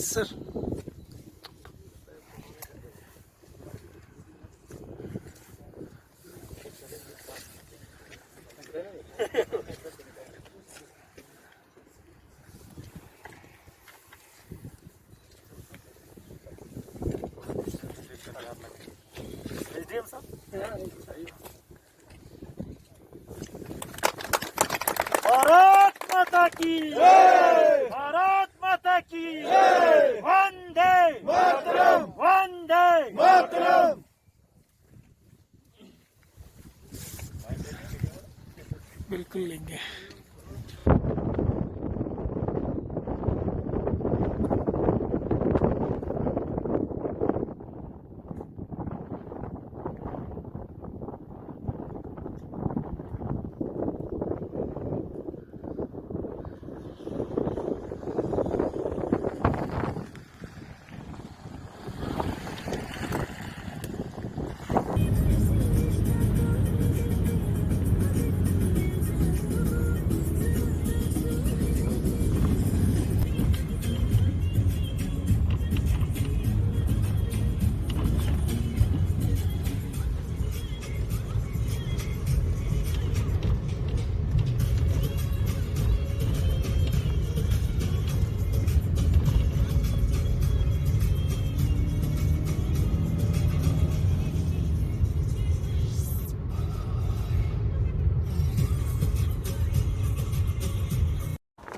Sir Bharat माता की जय, भारत माता की जय, वंदे मातरम, वंदे मातरम। बिल्कुल लेंगे।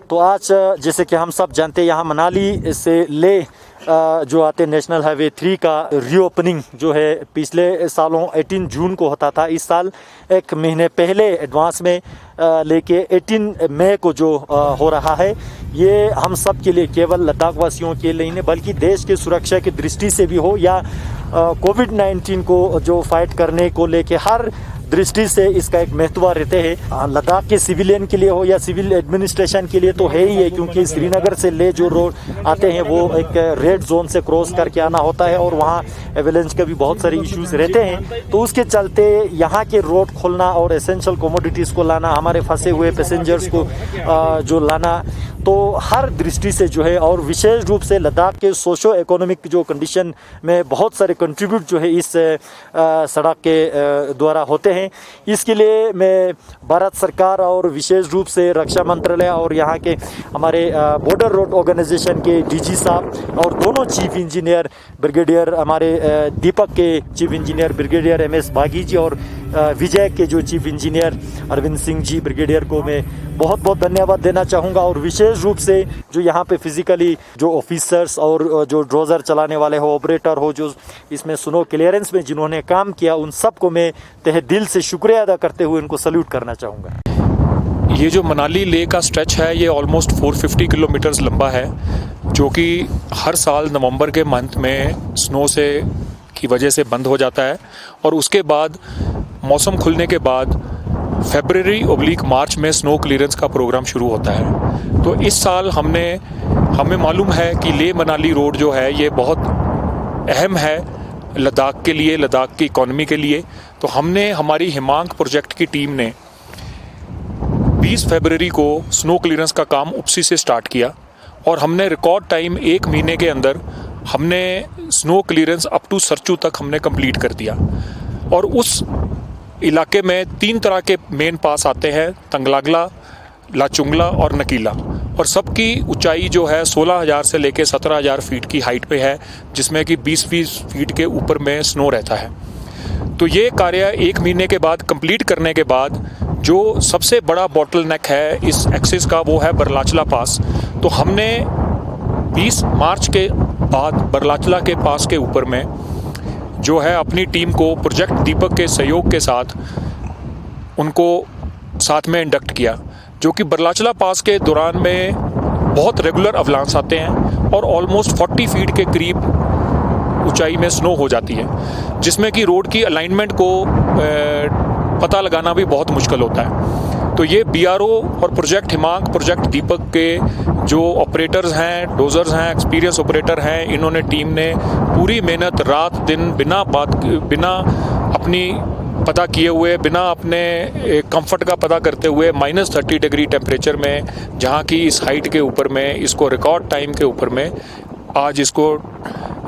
तो आज जैसे कि हम सब जानते हैं यहाँ मनाली से ले जो आते नेशनल हाईवे 3 का रीओपनिंग जो है पिछले सालों 18 जून को होता था। इस साल एक महीने पहले एडवांस में लेके 18 मई को जो हो रहा है, ये हम सब के लिए, केवल लद्दाख वासियों के लिए नहीं बल्कि देश की सुरक्षा की दृष्टि से भी हो या कोविड-19 को जो फाइट करने को लेके हर दृष्टि से इसका एक महत्व रहते हैं। लद्दाख के सिविलियन के लिए हो या सिविल एडमिनिस्ट्रेशन के लिए तो है ही है, क्योंकि श्रीनगर से ले जो रोड आते हैं वो एक रेड जोन से क्रॉस करके आना होता है और वहाँ एवेलेंस के भी बहुत सारे इश्यूज रहते हैं। तो उसके चलते यहाँ के रोड खोलना और एसेंशियल कमोडिटीज़ को लाना, हमारे फंसे हुए पैसेंजर्स को जो लाना, तो हर दृष्टि से जो है, और विशेष रूप से लद्दाख के सोशो इकोनॉमिक जो कंडीशन में बहुत सारे कंट्रीब्यूट जो है इस सड़क के द्वारा होते हैं। इसके लिए मैं भारत सरकार और विशेष रूप से रक्षा मंत्रालय और यहाँ के हमारे बॉर्डर रोड ऑर्गेनाइजेशन के डीजी साहब और दोनों चीफ इंजीनियर ब्रिगेडियर, हमारे दीपक के चीफ इंजीनियर ब्रिगेडियर एमएस बागी जी और विजय के जो chief engineer Arvind Singh ji brigadier को मैं बहुत बहुत धन्यवाद देना चाहूँगा। और विशेष रूप से जो यहाँ पे फिजिकली जो ऑफिसर्स और जो ड्रोजर चलाने वाले हो, ऑपरेटर हो, जो इसमें स्नो क्लियरेंस में जिन्होंने काम किया, उन सबको मैं तहे दिल से शुक्रिया अदा करते हुए उनको सल्यूट करना चाहूँगा। ये जो मनाली लेह का स्ट्रेच है ये ऑलमोस्ट 450 किलोमीटर्स लंबा है, जो कि हर साल नवंबर के मंथ में स्नो से की वजह से बंद हो जाता है और उसके बाद मौसम खुलने के बाद फरवरी/मार्च में स्नो क्लियरेंस का प्रोग्राम शुरू होता है। तो इस साल हमें मालूम है कि लेह मनाली रोड जो है ये बहुत अहम है लद्दाख के लिए, लद्दाख की इकॉनमी के लिए। तो हमने हमारी हिमांक प्रोजेक्ट की टीम ने 20 फरवरी को स्नो क्लियरेंस का काम उपसी से स्टार्ट किया और हमने रिकॉर्ड टाइम 1 महीने के अंदर हमने snow clearance up to Sarchu तक हमने कंप्लीट कर दिया। और उस इलाके में 3 तरह के मेन पास आते हैं, तंगलागला, लाचुंगला और नकीला, और सबकी ऊंचाई जो है 16,000 से लेकर 17,000 फीट की हाइट पे है, जिसमें कि 20-20 फीट के ऊपर में स्नो रहता है। तो ये कार्य 1 महीने के बाद कंप्लीट करने के बाद जो सबसे बड़ा बॉटलनेक है इस एक्सिस का वो है बरलाचला पास। तो हमने 20 मार्च के बाद बरलाचला के पास के ऊपर में जो है अपनी टीम को प्रोजेक्ट दीपक के सहयोग के साथ उनको साथ में इंडक्ट किया, जो कि बरलाचला पास के दौरान में बहुत रेगुलर अवलांच आते हैं और ऑलमोस्ट 40 फीट के करीब ऊंचाई में स्नो हो जाती है, जिसमें कि रोड की अलाइनमेंट को पता लगाना भी बहुत मुश्किल होता है। तो ये BRO और प्रोजेक्ट हिमांक, प्रोजेक्ट दीपक के जो ऑपरेटर्स हैं, डोजर्स हैं, एक्सपीरियंस ऑपरेटर हैं, इन्होंने टीम ने पूरी मेहनत रात दिन बिना अपनी पता किए हुए, बिना अपने कंफर्ट का पता करते हुए -30 डिग्री टेम्परेचर में, जहाँ की इस हाइट के ऊपर में, इसको रिकॉर्ड टाइम के ऊपर में आज इसको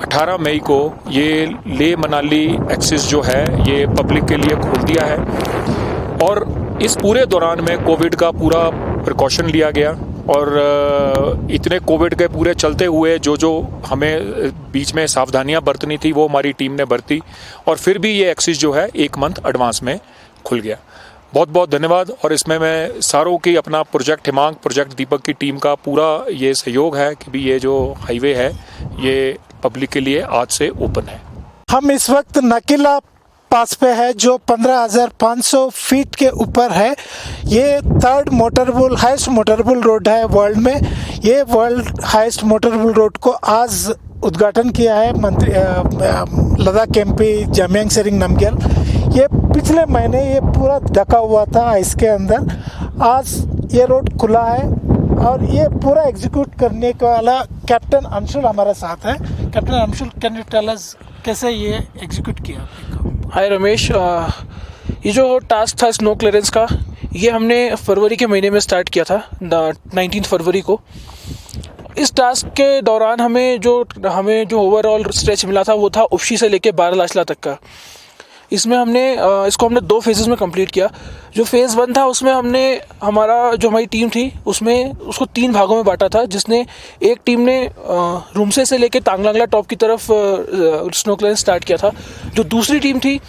18 मई को ये लेह मनाली एक्सिस जो है ये पब्लिक के लिए खोल दिया है। और इस पूरे दौरान में कोविड का पूरा प्रिकॉशन लिया गया और इतने कोविड के पूरे चलते हुए जो हमें बीच में सावधानियां बरतनी थी वो हमारी टीम ने बरती और फिर भी ये एक्सिस जो है 1 मंथ एडवांस में खुल गया। बहुत बहुत धन्यवाद। और इसमें मैं सारों की, अपना प्रोजेक्ट हिमांक, प्रोजेक्ट दीपक की टीम का पूरा ये सहयोग है कि भी ये जो हाईवे है ये पब्लिक के लिए आज से ओपन है। हम इस वक्त नकीला पास पे है जो 15,500 फीट के ऊपर है। ये 3rd मोटरबुल हाईएस्ट मोटरबुल रोड है वर्ल्ड में। ये वर्ल्ड हाईएस्ट मोटरबुल रोड को आज उद्घाटन किया है मंत्री लद्दाख MP जामयांग सेरिंग नामग्याल। ये पिछले महीने ये पूरा ढका हुआ था इसके अंदर। आज ये रोड खुला है और ये पूरा एग्जीक्यूट करने वाला कैप्टन अंशुल हमारे साथ है। Captain Anshul, can you tell us कैसे ये एग्जीक्यूट किया? हाय रमेश, ये जो टास्क था स्नो क्लियरेंस का, ये हमने फरवरी के महीने में स्टार्ट किया था, 19 फरवरी को। इस टास्क के दौरान हमें जो ओवरऑल स्ट्रेच मिला था वो था उपशी से लेके बारालाचला तक का। इसमें इसको हमने 2 फेजेस में कंप्लीट किया। जो फेज़ 1 था उसमें हमारी टीम थी उसको 3 भागों में बांटा था, जिसने एक टीम ने रुमसे से लेके तांगलांगला टॉप की तरफ स्नो क्लियरेंस स्टार्ट किया था। जो दूसरी टीम थी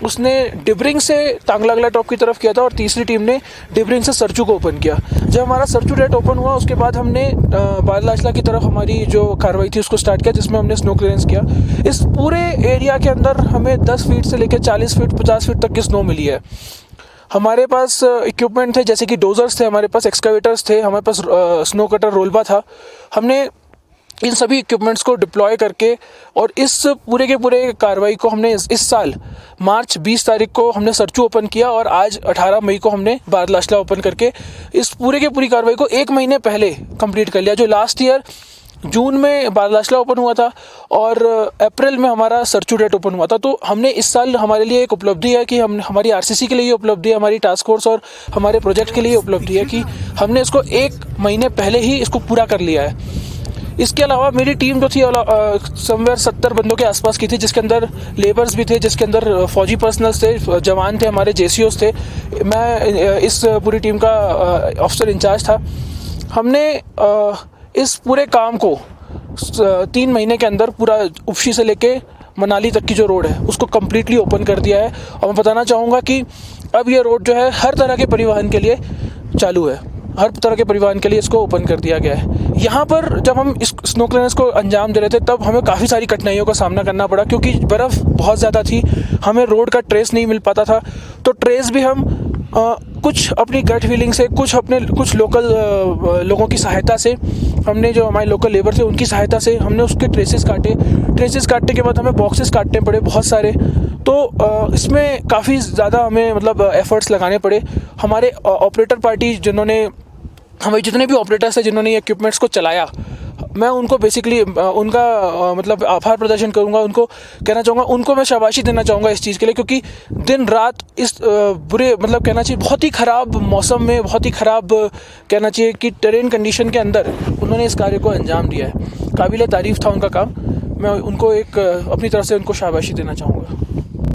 उसने डिब्रिंग से तांगलांगला टॉप की तरफ किया था और तीसरी टीम ने डिब्रिंग से सरचू को ओपन किया। जब हमारा सरचू डेट ओपन हुआ उसके बाद हमने बारालाचला की तरफ हमारी जो कार्रवाई थी उसको स्टार्ट किया, जिसमें हमने स्नो क्लियरेंस किया। इस पूरे एरिया के अंदर हमें 10 फीट से लेकर 40 फीट 50 फीट तक की स्नो मिली है। हमारे पास इक्विपमेंट थे, जैसे कि डोजर्स थे, हमारे पास एक्सकावेटर्स थे, हमारे पास स्नो कटर रोलबा था। हमने इन सभी इक्विपमेंट्स को डिप्लॉय करके और इस पूरे के पूरे कार्रवाई को हमने इस साल मार्च 20 तारीख को हमने सरचू ओपन किया और आज 18 मई को हमने बारालाचला ओपन करके इस पूरे के पूरी कार्रवाई को 1 महीने पहले कंप्लीट कर लिया। जो लास्ट ईयर जून में बारालाचला ओपन हुआ था और अप्रैल में हमारा सरचू डेट ओपन हुआ था। तो हमने इस साल, हमारे लिए एक उपलब्धि है कि हमारी RCC के लिए उपलब्धि है, हमारी टास्क फोर्स और हमारे प्रोजेक्ट के लिए उपलब्धि है कि हमने इसको 1 महीने पहले ही इसको पूरा कर लिया है। इसके अलावा मेरी टीम जो थी समवेयर 70 बंदों के आसपास की थी, जिसके अंदर लेबर्स भी थे, जिसके अंदर फौजी पर्सनल्स थे, जवान थे, हमारे JCOs थे। मैं इस पूरी टीम का ऑफिसर इंचार्ज था। हमने इस पूरे काम को 3 महीने के अंदर पूरा उपशी से लेके मनाली तक की जो रोड है उसको कम्प्लीटली ओपन कर दिया है। और मैं बताना चाहूँगा कि अब ये रोड जो है हर तरह के परिवहन के लिए चालू है, हर तरह के परिवहन के लिए इसको ओपन कर दिया गया है। यहाँ पर जब हम इस स्नो क्लियरेंस को अंजाम दे रहे थे तब हमें काफ़ी सारी कठिनाइयों का सामना करना पड़ा, क्योंकि बर्फ़ बहुत ज़्यादा थी, हमें रोड का ट्रेस नहीं मिल पाता था। तो ट्रेस भी हम कुछ अपनी गट फीलिंग से, कुछ लोकल लोगों की सहायता से, हमने जो हमारे लोकल लेबर थे उनकी सहायता से हमने उसके ट्रेसेस काटने के बाद हमें बॉक्सेस काटने पड़े बहुत सारे। तो इसमें काफ़ी ज़्यादा हमें एफर्ट्स लगाने पड़े। हमारे ऑपरेटर पार्टी हमारे जितने भी ऑपरेटर्स थे जिन्होंने ये इक्विपमेंट्स को चलाया, मैं उनको बेसिकली उनका आभार प्रदर्शन करूंगा, उनको कहना चाहूँगा, उनको मैं शाबाशी देना चाहूँगा इस चीज़ के लिए, क्योंकि दिन रात इस बुरे कहना चाहिए बहुत ही ख़राब मौसम में, बहुत ही ख़राब कहना चाहिए कि टेरेन कंडीशन के अंदर उन्होंने इस कार्य को अंजाम दिया है। काबिल तारीफ़ था उनका काम। मैं उनको अपनी तरफ से उनको शाबाशी देना चाहूँगा।